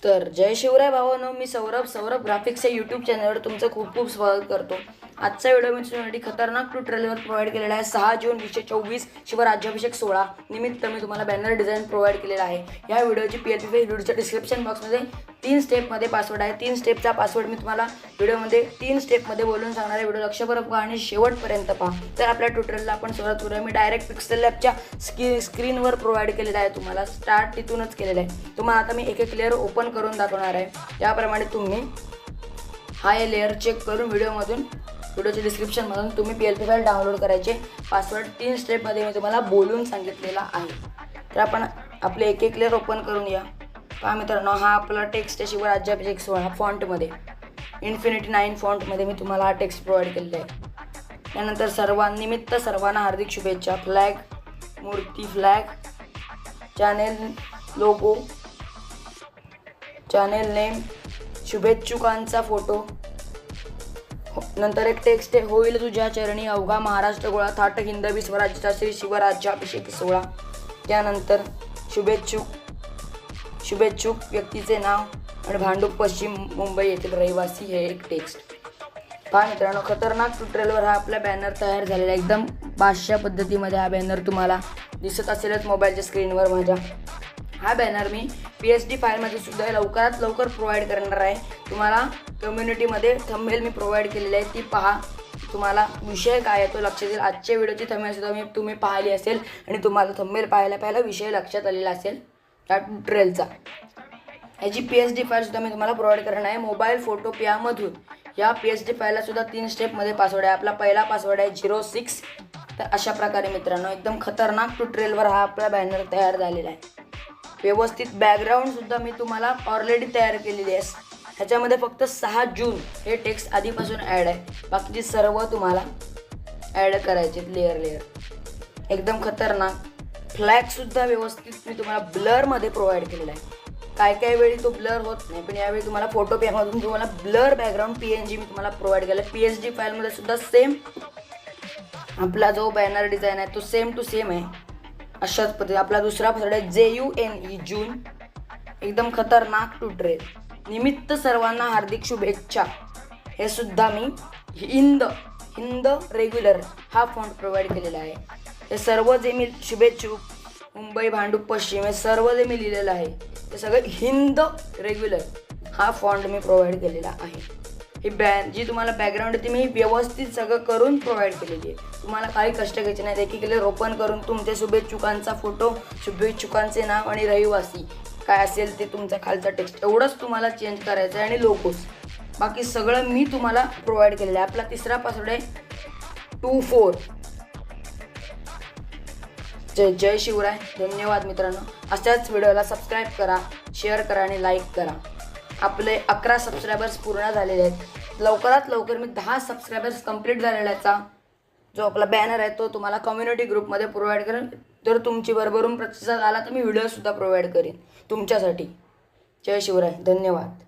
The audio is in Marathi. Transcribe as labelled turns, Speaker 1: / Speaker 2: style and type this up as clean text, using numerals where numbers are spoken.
Speaker 1: तर जय शिवराय भावांनो, मी सौरभ ग्राफिक्स या यूट्यूब चॅनलवर तुमचं खूप खूप स्वागत करतो। आजचा व्हिडिओ मी तुमच्यासाठी खतरनाक ट्युटोरियल प्रोव्हाइड केलेला आहे। 6 जून 2024 शिवराज्याभिषेक सोहळा निमित्त मी तुम्हाला बॅनर डिझाइन प्रोव्हाइड केलेला आहे। या व्हिडिओची PLP व्हिडिओच्या डिस्क्रिप्शन बॉक्समध्ये 3 स्टेपमध्ये पासवर्ड आहे। 3 स्टेपचा पासवर्ड मी तुम्हाला व्हिडिओमध्ये 3 स्टेपमध्ये बोलून सांगणार आहे। व्हिडिओ लक्षपूर्वक पहा आणि शेवटपर्यंत पहा। तर आपल्या ट्युटोरियलला आपण सुरुवात करूया। मी डायरेक्ट पिक्सेल लॅबच्या स्क्रीनवर प्रोव्हाइड केलेला आहे। तुम्हाला स्टार्ट तिथूनच केलेला आहे। तुम्हाला आता मी एक एक लेयर ओपन करून दाखवणार आहे। त्याप्रमाणे तुम्ही हा लेयर चेक करून व्हिडिओच्या डिस्क्रिप्शनमधून तुम्ही PLP फाईल डाउनलोड करायचे। पासवर्ड 3 स्टेपमध्ये मी तुम्हाला बोलून सांगितलेला आहे। तर आपण आपले एक एक लेयर ओपन करून या। पहा मित्रांनो, हा आपला टेक्स्ट आहे शिवराज्याभिषेक सोहळा फॉन्टमध्ये इन्फिनिटी 9 फॉन्टमध्ये मी तुम्हाला हा टेक्स्ट प्रोव्हाइड केलेला आहे। त्यानंतर सर्वांना हार्दिक शुभेच्छा, फ्लॅग, मूर्ती, flag, channel logo, channel name, शुभेच्छुकांचा फोटो, नंतर एक टेक्स्ट आहे, होईल तुझ्या चरणी अवघा महाराष्ट्र गोळा, थाट हिंदवी स्वराज्याचा श्री शिवराज्याभिषेक सोहळा। त्यानंतर शुभेच्छुक व्यक्तीचे नाव आणि भांडूप पश्चिम मुंबई येथील रहिवासी हे एक टेक्स्ट। पहा मित्रांनो, खतरनाक ट्युटोरियलवर हा आपला बॅनर तयार झालेला आहे। एकदम बादशाह पद्धतीमध्ये हा बॅनर तुम्हाला दिसत असेलच मोबाईलच्या स्क्रीनवर माझ्या। हा बॅनर मी PSD फाईलमध्ये सुद्धा लवकरात लवकर प्रोव्हाइड करणार आहे। तुम्हाला कम्युनिटीमध्ये थंबनेल मी प्रोव्हाइड केलेली आहे, ती पहा। तुम्हाला विषय काय आहे तो लक्षात येईल। आजच्या व्हिडिओची थंबनेल सुद्धा तुम्ही पाहिली असेल आणि तुम्हाला थंबनेल पाहायला विषय लक्षात आलेला असेल त्या ट्युटोरियलचा। याची PSD फाईल सुद्धा मी तुम्हाला प्रोव्हाइड करणार आहे मोबाईल फोटोपियामधून। या PSD फाईलला सुद्धा 3 स्टेपमध्ये पासवर्ड आहे। आपला पहिला पासवर्ड आहे 06। तर अशा प्रकारे मित्रांनो, एकदम खतरनाक ट्युटोरियलवर हा आपला बॅनर तयार झालेला आहे। व्यवस्थित बॅकग्राऊंड सुद्धा मी तुम्हाला ऑलरेडी तयार केलेली आहे। ह्याच्यामध्ये फक्त 6 जून हे टेक्स्ट आधीपासून ॲड आहे, बाकीचे सर्व तुम्हाला ॲड करायचे लेयर। एकदम खतरनाक फ्लॅग सुद्धा व्यवस्थित मी तुम्हाला ब्लरमध्ये प्रोव्हाइड केलेला आहे। काय वेळी तो ब्लर होत नाही, पण यावेळी तुम्हाला फोटोपियामधून तुम्हाला ब्लर बॅकग्राऊंड PNG मी तुम्हाला प्रोव्हाइड केला आहे। PSD फाईलमध्ये सुद्धा सेम आपला जो बॅनर डिझाईन आहे तो सेम टू सेम आहे। अशाच पद्धतीने आपला दुसरा पासवर्ड आहे JUNE जून। एकदम खतरनाक ट्युटोरियल निमित्त सर्वांना हार्दिक शुभेच्छा। हे सुद्धा मी हिंद रेग्युलर हा फॉन्ट प्रोव्हाइड केलेला आहे। हे सर्व जे मी शुभेच्छुक मुंबई भांडूप पश्चिम हे सर्व जे मी लिहिलेलं आहे ते सगळं हिंद रेग्युलर हा फॉन्ट मी प्रोव्हाइड केलेला आहे। ही जी तुम्हाला बॅकग्राऊंड आहे ती मी व्यवस्थित सगळं करून प्रोव्हाइड केलेली आहे। तुम्हाला काही कष्ट घ्यायचे नाही। एक एक लेयर ओपन करून तुमच्या शुभेच्छुकांचा फोटो, शुभेच्छुकांचे नाव आणि रहिवासी काय असेल ते तुमचा खालचा टेक्स्ट एवढंच तुम्हाला चेंज करायचं आहे आणि लोगोस बाकी सगळं मी तुम्हाला प्रोव्हाइड केलेलं आहे। आपला तिसरा पासवर्ड आहे 24। जय शिवराय, धन्यवाद मित्रांनो। अशाच व्हिडिओला सबस्क्राईब करा, शेअर करा आणि लाईक करा। आपले 11 सबस्क्रायबर्स पूर्ण झालेले आहेत। लवकरात लवकर मी 10 सबस्क्रायबर्स कंप्लीट झालेल्याचा जो आपला बॅनर आहे तो तुम्हाला कम्युनिटी ग्रुपमध्ये प्रोव्हाइड करेन। जर तुमची भरभरून प्रतिसाद आला तर मी व्हिडिओसुद्धा प्रोव्हाइड करेन तुमच्यासाठी। जय शिवराय, धन्यवाद।